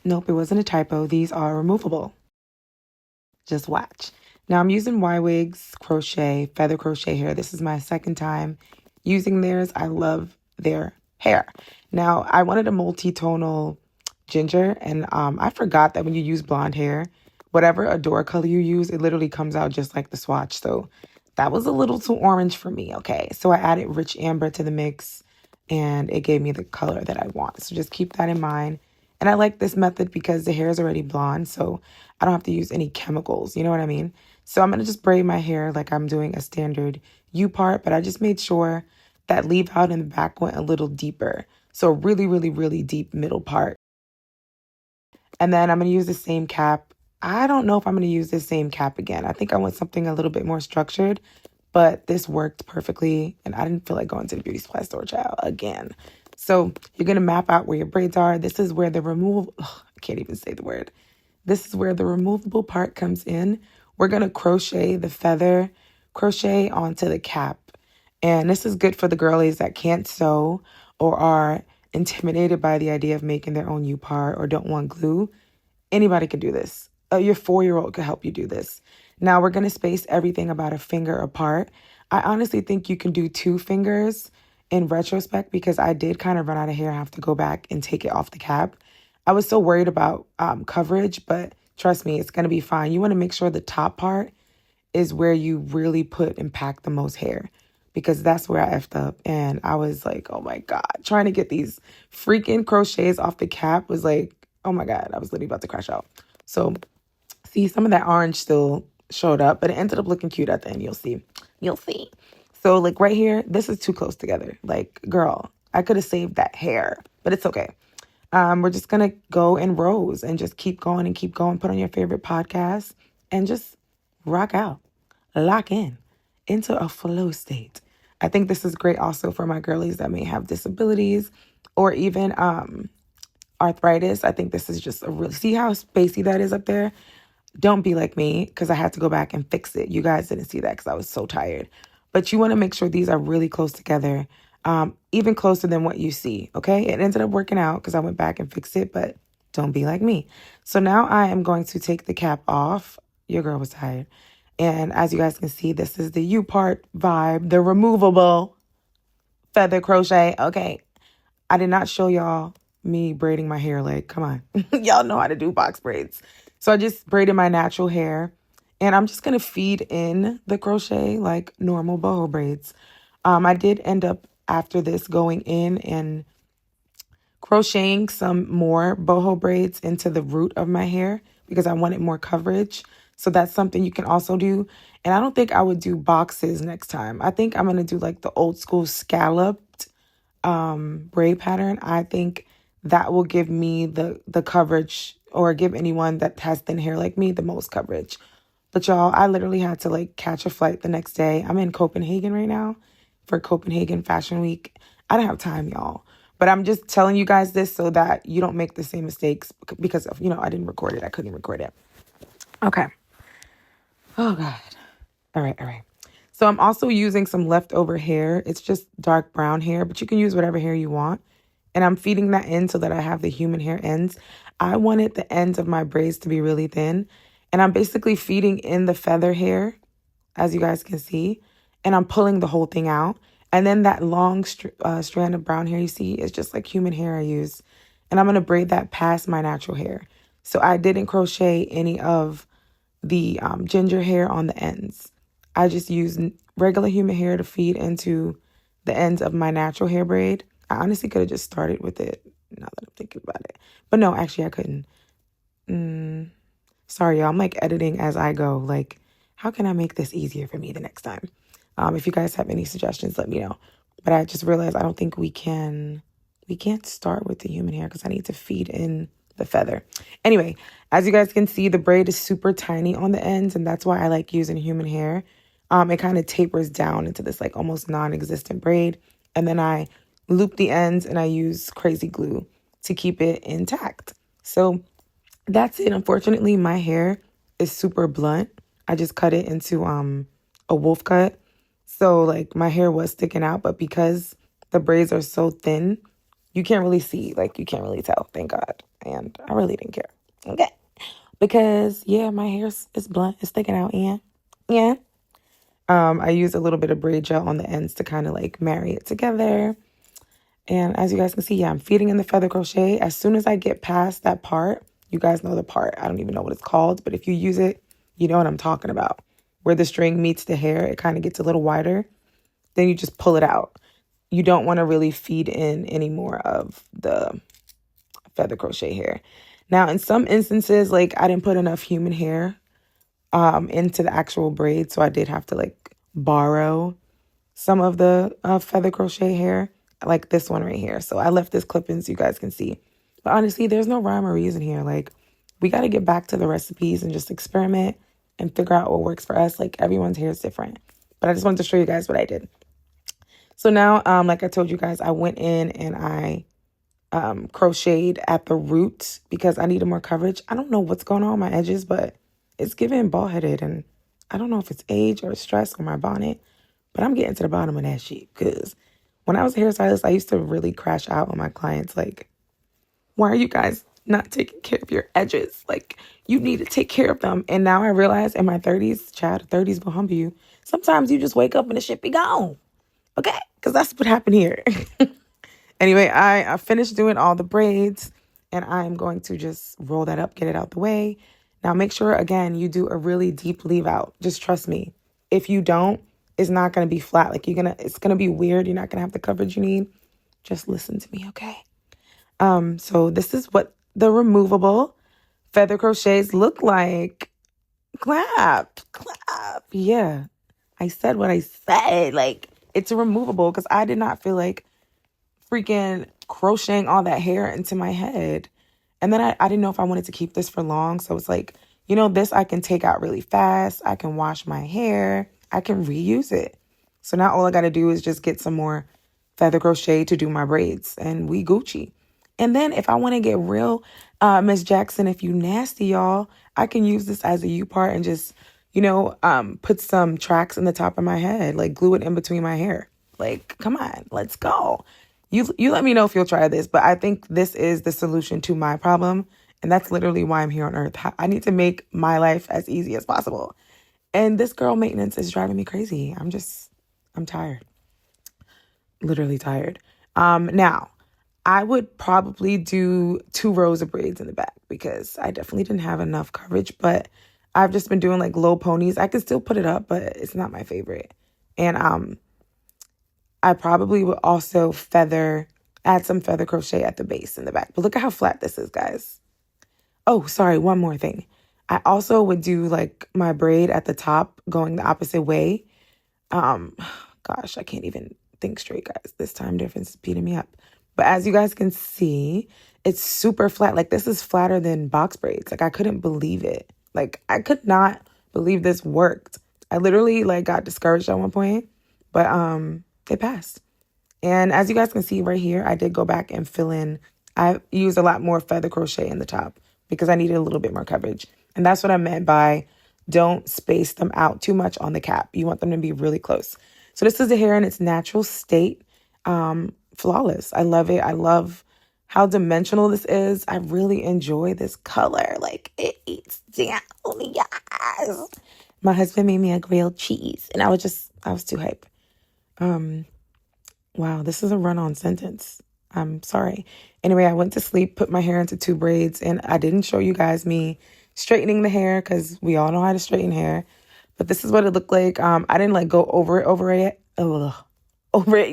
Nope, it wasn't a typo. These are removable. Just watch. Now I'm using Ywigs crochet, feather crochet hair. This is my second time using theirs. I love their hair. Now I wanted a multi-tonal ginger, and I forgot that when you use blonde hair, whatever Adora color you use, it literally comes out just like the swatch. So that was a little too orange for me. Okay, so I added rich amber to the mix, and it gave me the color that I want. So just keep that in mind. And I like this method because the hair is already blonde, so I don't have to use any chemicals. You know what I mean? So I'm going to just braid my hair like I'm doing a standard U part, but I just made sure that leave out in the back went a little deeper. So a really, really, really deep middle part. And then I'm going to use the same cap. I don't know if I'm going to use this same cap again. I think I want something a little bit more structured, but this worked perfectly. And I didn't feel like going to the beauty supply store, child, again. So you're going to map out where your braids are. This is where the removable, I can't even say the word. This is where the removable part comes in. We're going to crochet the feather crochet onto the cap. And this is good for the girlies that can't sew or are intimidated by the idea of making their own U-part or don't want glue. Anybody can do this. Your 4-year-old could help you do this. Now we're going to space everything about a finger apart. I honestly think you can do 2 fingers in retrospect because I did kind of run out of hair. I have to go back and take it off the cap. I was so worried about coverage, but trust me, it's going to be fine. You want to make sure the top part is where you really put and pack the most hair, because that's where I effed up. And I was like, oh my God, trying to get these freaking crochets off the cap was like, oh my God, I was literally about to crash out. So see, some of that orange still showed up, but it ended up looking cute at the end. You'll see. You'll see. So like right here, this is too close together. Like, girl, I could have saved that hair, but it's okay. We're just going to go in rows and just keep going and keep going. Put on your favorite podcast and just rock out, lock in into a flow state. I think this is great also for my girlies that may have disabilities or even arthritis. I think this is just a really, see how spacey that is up there? Don't be like me because I had to go back and fix it. You guys didn't see that because I was so tired. But you want to make sure these are really close together, even closer than what you see, okay? It ended up working out because I went back and fixed it, but don't be like me. So now I am going to take the cap off. Your girl was tired. And as you guys can see, this is the U-part vibe, the removable feather crochet. Okay, I did not show y'all me braiding my hair. Like, come on. Y'all know how to do box braids. So I just braided my natural hair. And I'm just going to feed in the crochet like normal boho braids. I did end up after this going in and crocheting some more boho braids into the root of my hair because I wanted more coverage. So that's something you can also do. And I don't think I would do boxes next time. I think I'm going to do like the old school scalloped braid pattern. I think that will give me the coverage, or give anyone that has thin hair like me the most coverage. But y'all, I literally had to like catch a flight the next day. I'm in Copenhagen right now for Copenhagen Fashion Week. I don't have time, y'all. But I'm just telling you guys this so that you don't make the same mistakes because of, I didn't record it. I couldn't record it. Okay. Oh, God. All right. So I'm also using some leftover hair. It's just dark brown hair, but you can use whatever hair you want. And I'm feeding that in so that I have the human hair ends. I wanted the ends of my braids to be really thin. And I'm basically feeding in the feather hair, as you guys can see. And I'm pulling the whole thing out. And then that long strand of brown hair you see is just like human hair I use. And I'm going to braid that past my natural hair. So I didn't crochet any of the ginger hair on the ends. I just used regular human hair to feed into the ends of my natural hair braid. I honestly could have just started with it now that I'm thinking about it. But no, actually I couldn't. Sorry, y'all. I'm like editing as I go. Like, how can I make this easier for me the next time? If you guys have any suggestions, let me know. But I just realized I don't think we can't start with the human hair because I need to feed in the feather. Anyway, as you guys can see, the braid is super tiny on the ends, and that's why I like using human hair. It kind of tapers down into this like almost non-existent braid. And then I loop the ends and I use crazy glue to keep it intact. So that's it. Unfortunately, my hair is super blunt. I just cut it into a wolf cut. So like my hair was sticking out, but because the braids are so thin, you can't really see, like you can't really tell, thank God. and I really didn't care. Okay. Because, yeah, my hair is blunt. It's sticking out. Yeah. I used a little bit of braid gel on the ends to kind of like marry it together. And as you guys can see, yeah, I'm feeding in the feather crochet. As soon as I get past that part, you guys know the part. I don't even know what it's called, but if you use it, you know what I'm talking about. Where the string meets the hair, it kind of gets a little wider. Then you just pull it out. You don't want to really feed in any more of the feather crochet hair. Now, in some instances, like I didn't put enough human hair into the actual braid, so I did have to like borrow some of the feather crochet hair, like this one right here. So I left this clip in so you guys can see. But honestly, there's no rhyme or reason here. Like, we got to get back to the recipes and just experiment and figure out what works for us. Like, everyone's hair is different. But I just wanted to show you guys what I did. So now, like I told you guys, I went in and I crocheted at the root because I needed more coverage. I don't know what's going on my edges, but it's giving bald headed, and I don't know if it's age or stress or my bonnet, but I'm getting to the bottom of that shit. Because when I was a hairstylist, I used to really crash out on my clients. Like, why are you guys not taking care of your edges? Like, you need to take care of them. And now I realize in my 30s, child, 30s will humble you. Sometimes you just wake up and the shit be gone. Okay? Because that's what happened here. Anyway, I finished doing all the braids, and I'm going to just roll that up, get it out the way. Now, make sure, again, you do a really deep leave out. Just trust me. If you don't, it's not going to be flat. Like, it's going to be weird. You're not going to have the coverage you need. Just listen to me, okay? So this is what the removable feather crochets look like. Clap. Yeah, I said what I said. Like, it's removable because I did not feel like freaking crocheting all that hair into my head. And then I didn't know if I wanted to keep this for long. So it's like, this I can take out really fast. I can wash my hair. I can reuse it. So now all I got to do is just get some more feather crochet to do my braids, and we Gucci. And then if I want to get real, Miss Jackson, if you nasty, y'all, I can use this as a U part and just, put some tracks in the top of my head, like glue it in between my hair. Like, come on, let's go. You let me know if you'll try this, but I think this is the solution to my problem. And that's literally why I'm here on earth. I need to make my life as easy as possible. And this girl maintenance is driving me crazy. I'm tired. Literally tired. Now, I would probably do 2 rows of braids in the back because I definitely didn't have enough coverage, but I've just been doing like low ponies. I could still put it up, but it's not my favorite. And I probably would also add some feather crochet at the base in the back. But look at how flat this is, guys. Oh, sorry, one more thing. I also would do like my braid at the top going the opposite way. Gosh, I can't even think straight, guys. This time difference is beating me up. But as you guys can see, it's super flat. Like, this is flatter than box braids. Like, I couldn't believe it. Like, I could not believe this worked. I literally like got discouraged at one point, but it passed. And as you guys can see right here, I did go back and fill in. I used a lot more feather crochet in the top because I needed a little bit more coverage. And that's what I meant by don't space them out too much on the cap. You want them to be really close. So this is the hair in its natural state. Flawless. I love it. I love how dimensional this is. I really enjoy this color. Like, it eats down. Yes. My husband made me a grilled cheese, and I was too hype. Wow, this is a run-on sentence. I'm sorry. Anyway, I went to sleep, put my hair into 2 braids, and I didn't show you guys me straightening the hair because we all know how to straighten hair. But this is what it looked like. I didn't like go over it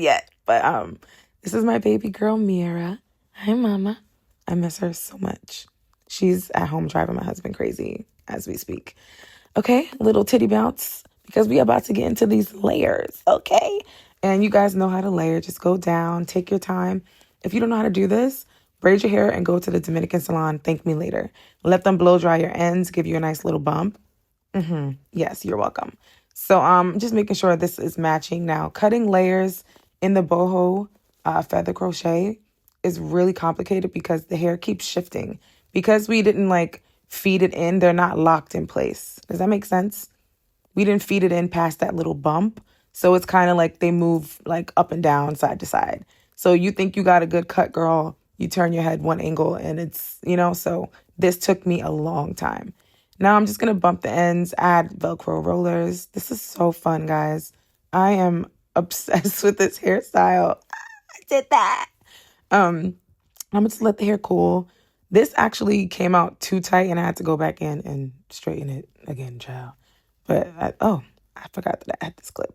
yet. But this is my baby girl, Mira. Hi, Mama. I miss her so much. She's at home driving my husband crazy as we speak. Okay, little titty bounce because we about to get into these layers, okay? And you guys know how to layer. Just go down, take your time. If you don't know how to do this, braid your hair and go to the Dominican salon. Thank me later. Let them blow dry your ends, give you a nice little bump. Yes, you're welcome. So just making sure this is matching now. Cutting layers in the boho feather crochet is really complicated because the hair keeps shifting. Because we didn't like feed it in, they're not locked in place. Does that make sense? We didn't feed it in past that little bump. So it's kind of like they move like up and down, side to side. So you think you got a good cut, girl. you turn your head one angle and it's, so this took me a long time. Now I'm just going to bump the ends, add Velcro rollers. This is so fun, guys. I am obsessed with this hairstyle. I did that. I'm going to let the hair cool. This actually came out too tight and I had to go back in and straighten it again, child. But, I forgot that I had this clip.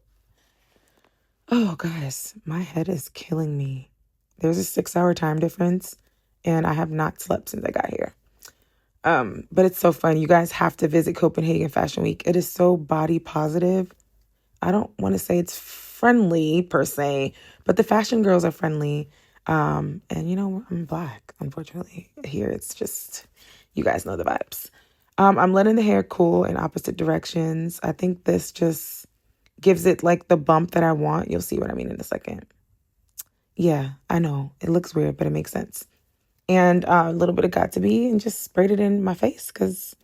Oh, guys, my head is killing me. There's a 6-hour time difference and I have not slept since I got here. But it's so fun. You guys have to visit Copenhagen Fashion Week. It is so body positive. I don't want to say it's friendly per se, but the fashion girls are friendly. And I'm Black, unfortunately. Here it's just, you guys know the vibes. I'm letting the hair cool in opposite directions. I think this just gives it like the bump that I want. You'll see what I mean in a second. Yeah, I know. It looks weird, but it makes sense. And a little bit of got to be and just sprayed it in my face because,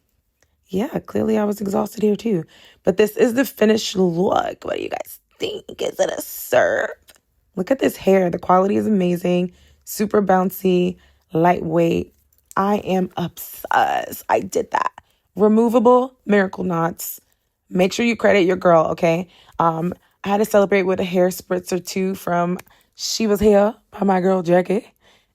yeah, clearly I was exhausted here too. But this is the finished look. What do you guys think? Is it a serve? Look at this hair. The quality is amazing. Super bouncy, lightweight. I am obsessed. I did that. Removable miracle knots. Make sure you credit your girl, okay? I had to celebrate with a hair spritz or two from She Was Here by my girl Jackie.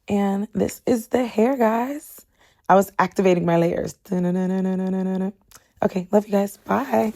And this is the hair, guys. I was activating my layers. Okay, love you guys. Bye.